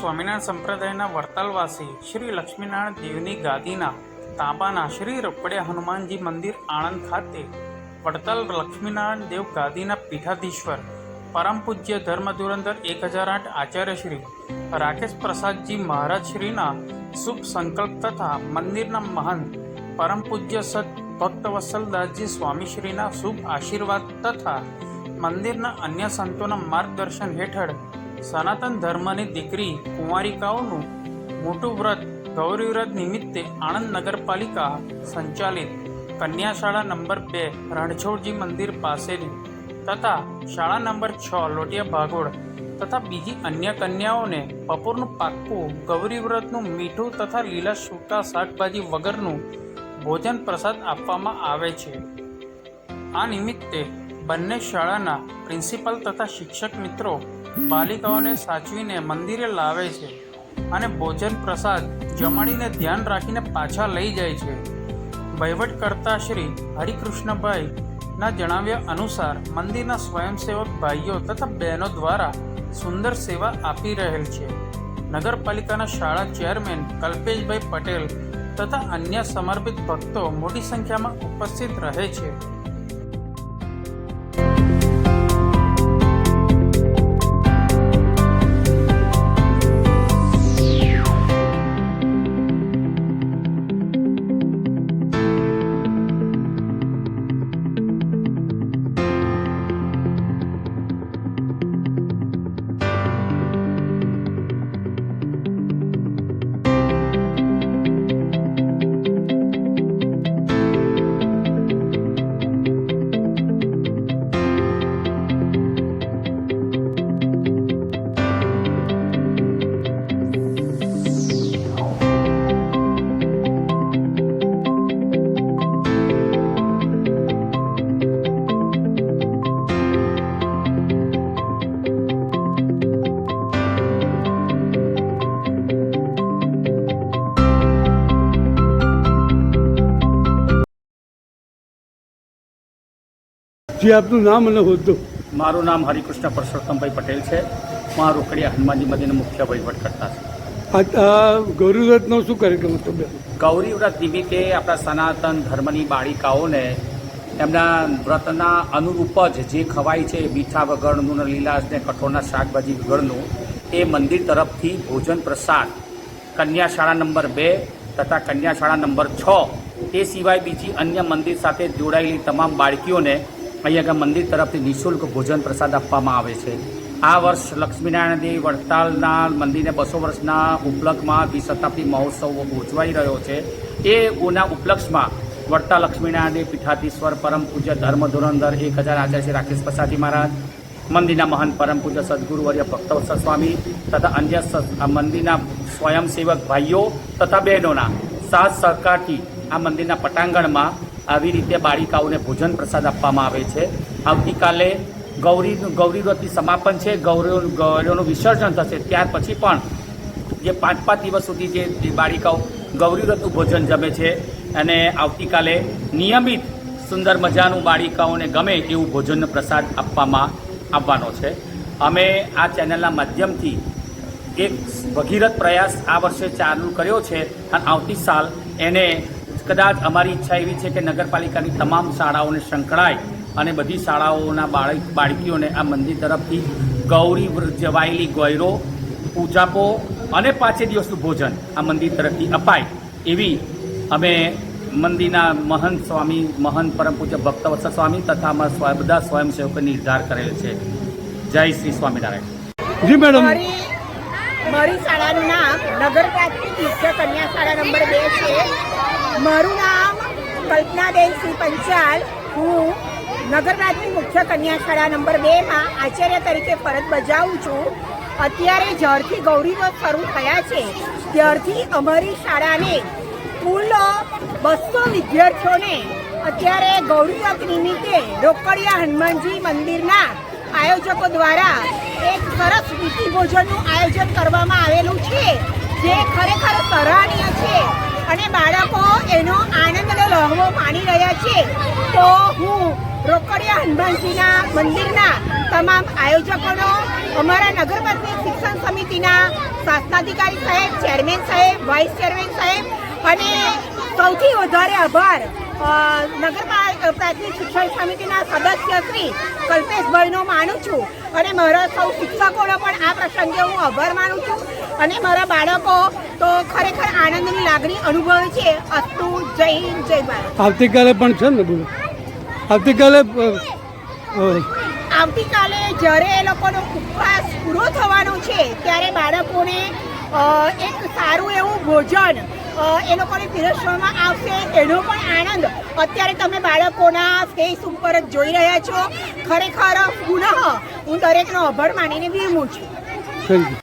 સ્વામિનારાયણ સંપ્રદાયના વડતાલવાસી શ્રી લક્ષ્મીનારાયણ દેવની ગાદીના તાબાના શ્રી રપડિયા હનુમાનજી મંદિર આણંદ ખાતે વડતાલ લક્ષ્મીનારાયણ દેવ ગાદીના પીઠાધીશ્વર પરમ પૂજ્ય ધર્મધુરંધર 1008 આચાર્ય શ્રી રાકેશ પ્રસાદજી મહારાજ શ્રીના શુભ સંકલ્પ તથા મંદિરના મહંત પરમ પૂજ્ય સત ભક્તવત્સલદાસજી સ્વામીશ્રીના શુભ આશીર્વાદ તથા મંદિરના અન્ય સંતોના માર્ગદર્શન હેઠળ સનાતન ધર્મની દીકરી કુંવારિકાઓનું મોટું વ્રત ગૌરી વ્રત નિમિત્તે આણંદ નગરપાલિકા સંચાલિત કન્યા શાળા નંબર 2 રણછોડજી મંદિર પાસેની તથા શાળા નંબર 6 લોટિયા ભાગોળ તથા બીજી અન્ય કન્યાઓને બપોરનું પાક્કું ગૌરી વ્રતનું મીઠું તથા લીલા સૂકા શાકભાજી વગરનું ભોજન પ્રસાદ આપવામાં આવે છે. આ નિમિત્તે બંને શાળાના પ્રિન્સિપાલ તથા શિક્ષક મિત્રો બાલિકાઓને સાચવીને મંદિરે લાવે છે અને ભોજન પ્રસાદ જમાડીને ધ્યાન રાખીને પાછા લઈ જાય છે. વહીવટકર્તા શ્રી હરિકૃષ્ણભાઈ ના જણાવ્યા અનુસાર મંદિરના સ્વયંસેવક ભાઈઓ તથા બહેનો દ્વારા સુંદર સેવા આપી રહેલ છે. નગરપાલિકાના શાળા ચેરમેન કલ્પેશભાઈ પટેલ તથા અન્ય સમર્પિત ભક્તો મોટી સંખ્યામાં ઉપસ્થિત રહે છે. જે આપનું નામ અને હોદ્દો? મારું નામ હરિકૃષ્ણ પરસોત્તમભાઈ પટેલ છે. હું આ રોકડિયા હનુમાનજી મંદિરનો મુખ્ય વહીવટકર્તા છું. આ ગૌરી વ્રતનો શું કાર્યક્રમ હતો? ગૌરી વ્રત નિમિત્તે આપણા સનાતન ધર્મની બાળિકાઓને એમના વ્રતના અનુરૂપ જ જે ખવાય છે મીઠા વગરનું લીલા ને કઠોળના શાકભાજી વગરનું એ મંદિર તરફથી ભોજન પ્રસાદ કન્યા શાળા નંબર 2 તથા કન્યા શાળા નંબર 6 તે સિવાય બીજી અન્ય મંદિર સાથે જોડાયેલી તમામ બાળકીઓને અહીંયા મંદિર તરફથી નિઃશુલ્ક ભોજન પ્રસાદ આપવામાં આવે છે. આ વર્ષ લક્ષ્મીનારાયણ દેવ વડતાલના મંદિરને 200 વર્ષના ઉપલક્ષમાં દ્વિશતાબ્દી મહોત્સવ ઉજવાઈ રહ્યો છે. એના ઉપલક્ષમાં વડતાલ લક્ષ્મીનારાયણ દેવ પીઠાધીશ્વર પરમ પૂજ્ય ધર્મધુરંધર 1000 આચાર્ય શ્રી રાકેશ પ્રસાદજી મહારાજ, મંદિરના મહંત પરમ પૂજ્ય સદગુરુવર્ય ભક્તવત્સલ સ્વામી તથા અન્ય મંદિરના સ્વયંસેવક ભાઈઓ તથા બહેનોના સાથ સહકારથી આ મંદિરના પટાંગણમાં આવી રીતે બાળિકાઓને ભોજન પ્રસાદ આપવામાં આવે છે. આવતીકાલે ગૌરી વ્રતની સમાપન છે. ગૌરીઓનું વિસર્જન થશે. ત્યાર પછી પણ જે 5 દિવસ સુધી જે બાળિકાઓ ગૌરી વ્રતનું ભોજન જમે છે અને આવતીકાલે નિયમિત સુંદર મજાનું બાળિકાઓને ગમે એવું ભોજનનો પ્રસાદ આપવાનો છે. અમે આ ચેનલના માધ્યમથી એક ભગીરથ પ્રયાસ આ વર્ષે ચાલુ કર્યો છે અને આવતી સાલ એને કદાચ અમારી ઈચ્છા એવી છે કે નગરપાલિકાની તમામ શાળાઓને સંકળાય અને બધી શાળાઓના બાળકીઓને આ મંદિર તરફથી ગૌરી જવાયેલી ગૌરો પૂજાપો અને 5 દિવસનું ભોજન આ મંદિર તરફથી અપાય એવી અમે મંદિરના મહંત પરમ પૂજ્ય ભક્તવત્સલ સ્વામી તથા અમારા બધા સ્વયંસેવકો નિર્ધાર કરેલ છે. જય શ્રી સ્વામિનારાયણ. જી મેડમ. મારી શાળાનું નામ નગર પ્રાથમિક મુખ્ય કન્યા શાળા નંબર 2 છે. મારું નામ કલ્પનાબેન શ્રી પંચાલ. હું નગર પ્રાથમિક મુખ્ય કન્યા શાળા નંબર 2માં આચાર્ય તરીકે ફરજ બજાવું છું. અત્યારે જ્યારથી ગૌરી વ્રત શરૂ થયા છે ત્યારથી અમારી શાળાને કુલ 200 વિદ્યાર્થીઓને અત્યારે ગૌરી વ્રત નિમિત્તે રોકડિયા હનુમાનજી મંદિરના આયોજકો દ્વારા એક સરસ વિધિ ભોજનનું આયોજન કરવામાં આવેલું છે જે ખરેખર સરાહનીય છે અને બાળકો એનો આનંદ લે લહાવો માણી રહ્યા છે. તો હું રોકડિયા હનુમાનજીના મંદિરના તમામ આયોજકોનો, અમારા નગર પ્રાથમિક શિક્ષણ સમિતિના શાસનાધિકારી સાહેબ, ચેરમેન સાહેબ, વાઇસ ચેરમેન સાહેબ અને સૌથી વધારે આભાર નગર પ્રાથમિક શિક્ષણ સમિતિના સદસ્ય શ્રી કલ્પેશભાઈનો માનું છું અને મારા સૌ શિક્ષકોનો પણ આ પ્રસંગે હું આભાર માનું છું. અને મારા બાળકો તો ખરેખર આનંદની લાગણી અનુભવે છે. અસ્તુ, જય હિન્દ, જય ભારત. આવતીકાલે પણ છે ને બોલો? આવતીકાલે આવતીકાલે જ્યારે એ લોકોનો ઉપવાસ પૂરો થવાનો છે ત્યારે બાળકોને એક સારું એવું ભોજન એ લોકોને પીરસવામાં આવશે. એનો પણ આનંદ અત્યારે તમે બાળકોના ફેસ ઉપર જ જોઈ રહ્યા છો. ખરેખર પુનઃ હું દરેકનો આભાર માનીને વિરમું છું. Thank you.